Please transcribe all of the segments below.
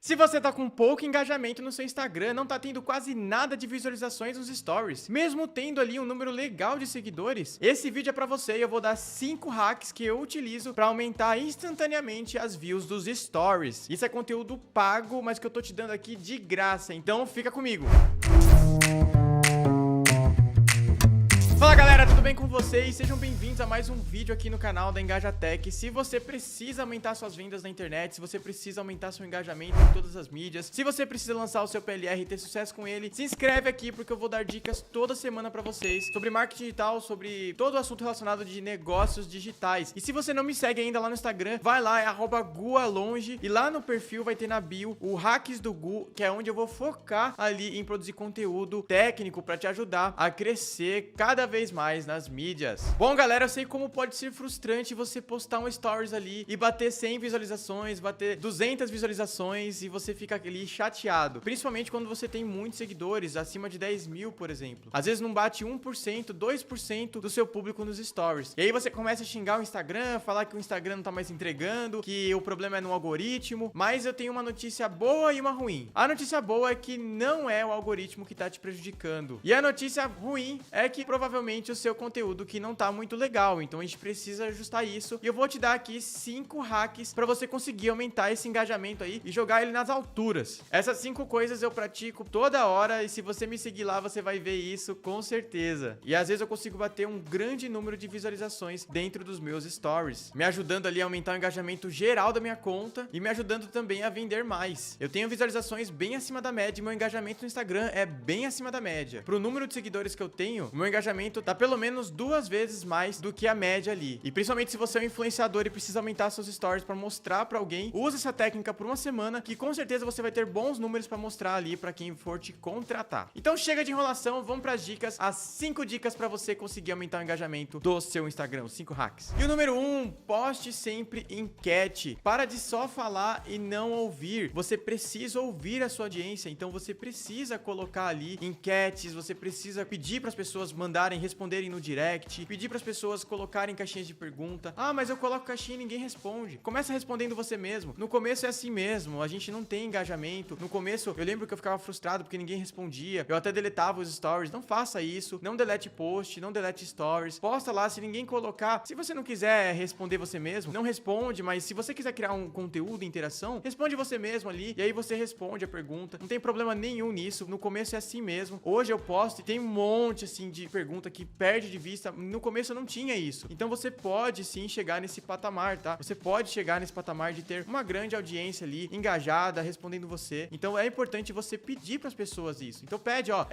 Se você tá com pouco engajamento no seu Instagram, não tá tendo quase nada de visualizações nos stories, mesmo tendo ali um número legal de seguidores, esse vídeo é pra você e eu vou dar 5 hacks que eu utilizo pra aumentar instantaneamente as views dos stories. Isso é conteúdo pago, mas que eu tô te dando aqui de graça, então fica comigo. Fala galera, tudo bem com vocês? Sejam bem-vindos a mais um vídeo aqui no canal da Engajatech. Se você precisa aumentar suas vendas na internet, se você precisa aumentar seu engajamento em todas as mídias, se você precisa lançar o seu PLR e ter sucesso com ele, se inscreve aqui porque eu vou dar dicas toda semana pra vocês sobre marketing digital, sobre todo o assunto relacionado de negócios digitais. E se você não me segue ainda lá no Instagram, vai lá, é @gualonge, e lá no perfil vai ter na bio o Hacks do Gu, que é onde eu vou focar ali em produzir conteúdo técnico pra te ajudar a crescer cada vez mais nas mídias. Bom, galera, eu sei como pode ser frustrante você postar um stories ali e bater 100 visualizações, bater 200 visualizações e você fica ali chateado. Principalmente quando você tem muitos seguidores, acima de 10 mil, por exemplo. Às vezes não bate 1%, 2% do seu público nos stories. E aí você começa a xingar o Instagram, falar que o Instagram não tá mais entregando, que o problema é no algoritmo. Mas eu tenho uma notícia boa e uma ruim. A notícia boa é que não é o algoritmo que tá te prejudicando. E a notícia ruim é que provavelmente o seu conteúdo que não tá muito legal, então a gente precisa ajustar isso, e eu vou te dar aqui 5 hacks pra você conseguir aumentar esse engajamento aí e jogar ele nas alturas. Essas 5 coisas eu pratico toda hora, e se você me seguir lá, você vai ver isso com certeza. E às vezes eu consigo bater um grande número de visualizações dentro dos meus stories, me ajudando ali a aumentar o engajamento geral da minha conta e me ajudando também a vender mais. Eu tenho visualizações bem acima da média e meu engajamento no Instagram é bem acima da média. Pro número de seguidores que eu tenho, o meu engajamento tá pelo menos 2 vezes mais do que a média ali. E principalmente se você é um influenciador e precisa aumentar seus stories pra mostrar pra alguém, use essa técnica por uma semana que com certeza você vai ter bons números pra mostrar ali pra quem for te contratar. Então chega de enrolação, vamos pras dicas, as 5 dicas pra você conseguir aumentar o engajamento do seu Instagram, os 5 hacks. E o número 1, poste sempre enquete. Para de só falar e não ouvir. Você precisa ouvir a sua audiência, então você precisa colocar ali enquetes, você precisa pedir pras pessoas mandarem, responderem no direct, pedir para as pessoas colocarem caixinhas de pergunta. Ah, mas eu coloco caixinha e ninguém responde. Começa respondendo você mesmo. No começo é assim mesmo, a gente não tem engajamento. No começo, eu lembro que eu ficava frustrado porque ninguém respondia. Eu até deletava os stories. Não faça isso. Não delete post, não delete stories. Posta lá, se ninguém colocar. Se você não quiser responder você mesmo, não responde, mas se você quiser criar um conteúdo, interação, responde você mesmo ali, e aí você responde a pergunta. Não tem problema nenhum nisso. No começo é assim mesmo. Hoje eu posto e tem um monte assim de pergunta que perde de vista. No começo eu não tinha isso. Então você pode sim chegar nesse patamar, tá? Você pode chegar nesse patamar de ter uma grande audiência ali, engajada, respondendo você. Então é importante você pedir pras pessoas isso. Então pede, ó,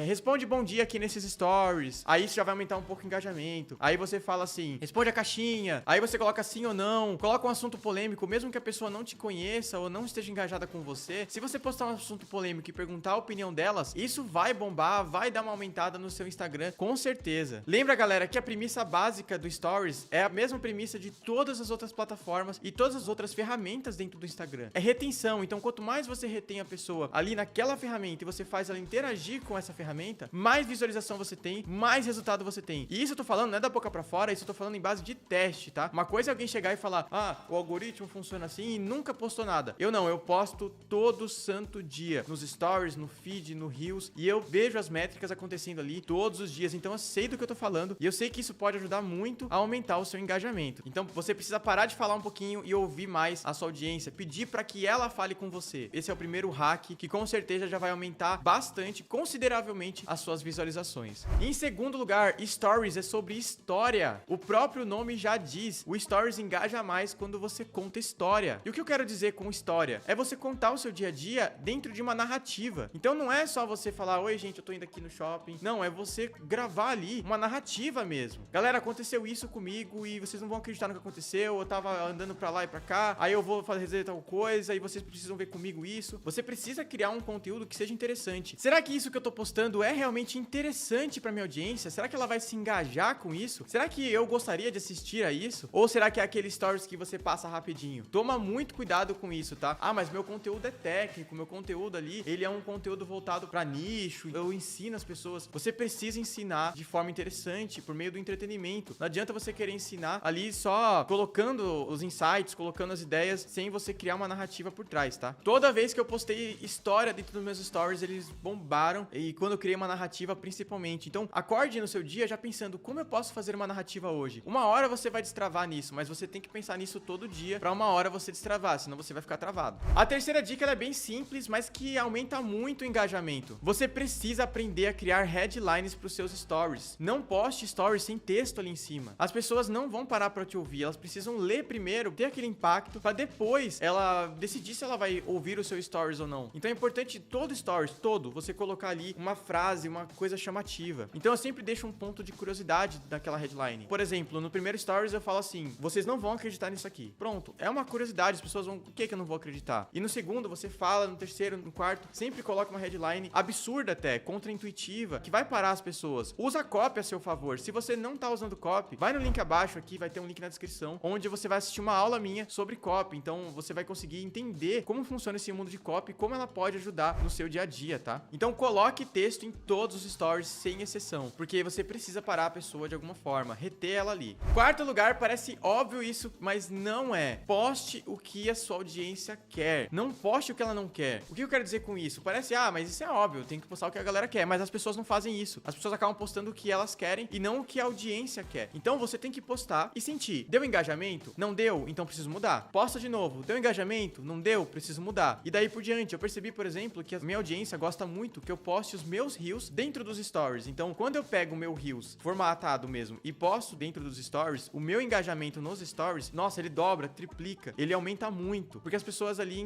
responde bom dia aqui nesses stories. Aí isso já vai aumentar um pouco o engajamento. Aí você fala assim, responde a caixinha. Aí você coloca sim ou não. Coloca um assunto polêmico, mesmo que a pessoa não te conheça ou não esteja engajada com você. Se você postar um assunto polêmico e perguntar a opinião delas, isso vai bombar, vai dar uma aumentada no seu Instagram, com certeza. Lembra, galera, que a premissa básica do Stories é a mesma premissa de todas as outras plataformas e todas as outras ferramentas dentro do Instagram. É retenção. Então, quanto mais você retém a pessoa ali naquela ferramenta e você faz ela interagir com essa ferramenta, mais visualização você tem, mais resultado você tem. E isso eu tô falando não é da boca pra fora, isso eu tô falando em base de teste, tá? Uma coisa é alguém chegar e falar, ah, o algoritmo funciona assim e nunca postou nada. Eu não, eu posto todo santo dia, nos Stories, no feed, no Reels, e eu vejo as métricas acontecendo ali todos os dias. Então, eu sei do que eu tô falando e eu sei que isso pode ajudar muito a aumentar o seu engajamento. Então você precisa parar de falar um pouquinho e ouvir mais a sua audiência, pedir para que ela fale com você. Esse é o primeiro hack que com certeza já vai aumentar bastante, consideravelmente, as suas visualizações. Em segundo lugar, Stories é sobre história. O próprio nome já diz, o Stories engaja mais quando você conta história. E o que eu quero dizer com história? É você contar o seu dia a dia dentro de uma narrativa. Então não é só você falar, oi gente, eu tô indo aqui no shopping. Não, é você gravar ali uma narrativa mesmo. Galera, aconteceu isso comigo e vocês não vão acreditar no que aconteceu. Eu tava andando pra lá e pra cá, aí eu vou fazer tal coisa e vocês precisam ver comigo isso. Você precisa criar um conteúdo que seja interessante. Será que isso que eu tô postando é realmente interessante pra minha audiência? Será que ela vai se engajar com isso? Será que eu gostaria de assistir a isso? Ou será que é aquele stories que você passa rapidinho? Toma muito cuidado com isso, tá? Ah, mas meu conteúdo é técnico, meu conteúdo ali, ele é um conteúdo voltado pra nicho, eu ensino as pessoas. Você precisa ensinar de forma forma interessante, por meio do entretenimento. Não adianta você querer ensinar ali só colocando os insights, colocando as ideias, sem você criar uma narrativa por trás, tá? Toda vez que eu postei história dentro dos meus stories, eles bombaram, e quando eu criei uma narrativa principalmente. Então, acorde no seu dia já pensando, como eu posso fazer uma narrativa hoje? Uma hora você vai destravar nisso, mas você tem que pensar nisso todo dia pra uma hora você destravar, senão você vai ficar travado. A terceira dica, ela é bem simples, mas que aumenta muito o engajamento. Você precisa aprender a criar headlines pros seus stories. Não poste stories sem texto ali em cima. As pessoas não vão parar pra te ouvir, elas precisam ler primeiro, ter aquele impacto, pra depois ela decidir se ela vai ouvir o seu stories ou não. Então é importante todo stories, você colocar ali uma frase, uma coisa chamativa. Então eu sempre deixo um ponto de curiosidade daquela headline. Por exemplo, no primeiro stories eu falo assim, vocês não vão acreditar nisso aqui. Pronto, é uma curiosidade, as pessoas vão, o que eu não vou acreditar? E no segundo você fala, no terceiro, no quarto, sempre coloca uma headline absurda até, contraintuitiva, que vai parar as pessoas. Usa copy a seu favor. Se você não tá usando copy, vai no link abaixo aqui, vai ter um link na descrição, onde você vai assistir uma aula minha sobre copy. Então você vai conseguir entender como funciona esse mundo de copy, como ela pode ajudar no seu dia a dia, tá? Então coloque texto em todos os stories, sem exceção, porque você precisa parar a pessoa de alguma forma, reter ela ali. Quarto lugar, parece óbvio isso, mas não é. Poste o que a sua audiência quer. Não poste o que ela não quer. O que eu quero dizer com isso? Parece, mas isso é óbvio, eu tenho que postar o que a galera quer, mas as pessoas não fazem isso. As pessoas acabam postando o que elas querem e não o que a audiência quer. Então você tem que postar e sentir. Deu engajamento? Não deu? Então preciso mudar. Posta de novo. Deu engajamento? Não deu? Preciso mudar. E daí por diante, eu percebi, por exemplo, que a minha audiência gosta muito que eu poste os meus reels dentro dos stories. Então, quando eu pego o meu reels formatado mesmo e posto dentro dos stories, o meu engajamento nos stories, nossa, ele dobra, triplica, ele aumenta muito, porque as pessoas ali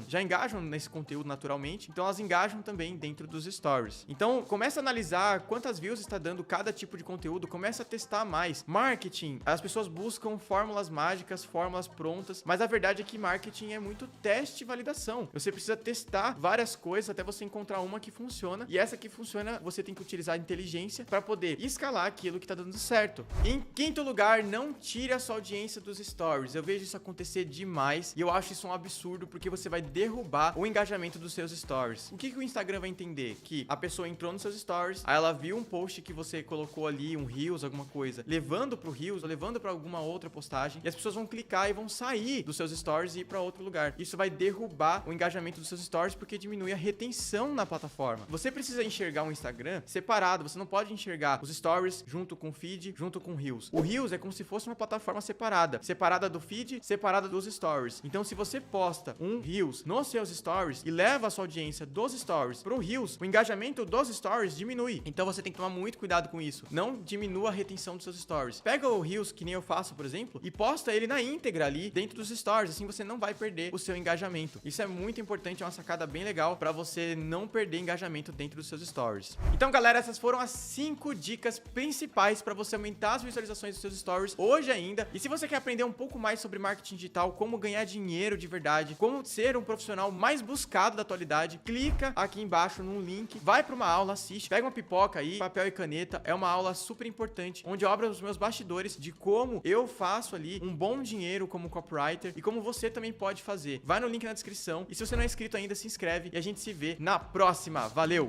já engajam nesse conteúdo naturalmente, então elas engajam também dentro dos stories. Então, começa a analisar quantas views está dando cada tipo de conteúdo, começa a testar mais. Marketing, as pessoas buscam fórmulas mágicas, fórmulas prontas, mas a verdade é que marketing é muito teste e validação. Você precisa testar várias coisas até você encontrar uma que funciona, e essa que funciona, você tem que utilizar a inteligência para poder escalar aquilo que tá dando certo. Em quinto lugar, não tire a sua audiência dos stories. Eu vejo isso acontecer demais e eu acho isso um absurdo, porque você vai derrubar o engajamento dos seus stories. O que o Instagram vai entender? Que a pessoa entrou nos seus stories, aí ela viu um post que você colocou ali, um Reels, alguma coisa, levando pro Reels, ou levando pra alguma outra postagem, e as pessoas vão clicar e vão sair dos seus stories e ir pra outro lugar. Isso vai derrubar o engajamento dos seus stories, porque diminui a retenção na plataforma. Você precisa enxergar um Instagram separado, você não pode enxergar os stories junto com o feed, junto com o Reels. O Reels é como se fosse uma plataforma separada do feed, separada dos stories. Então, se você posta um Reels nos seus stories e leva a sua audiência dos stories pro Reels, o engajamento dos stories diminui. Então, você tem que tomar muito cuidado com isso. Não diminua a retenção dos seus stories. Pega o Reels, que nem eu faço, por exemplo, e posta ele na íntegra ali dentro dos stories. Assim, você não vai perder o seu engajamento. Isso é muito importante, é uma sacada bem legal para você não perder engajamento dentro dos seus stories. Então, galera, essas foram as 5 dicas principais para você aumentar as visualizações dos seus stories hoje ainda. E se você quer aprender um pouco mais sobre marketing digital, como ganhar dinheiro de verdade, como ser um profissional mais buscado da atualidade, clica aqui embaixo num link, vai para uma aula, assiste, pega uma pipoca aí, papel e caneta. É uma aula super importante, onde eu abro os meus bastidores de como eu faço ali um bom dinheiro como copywriter e como você também pode fazer. Vai no link na descrição, e se você não é inscrito ainda, se inscreve e a gente se vê na próxima. Valeu!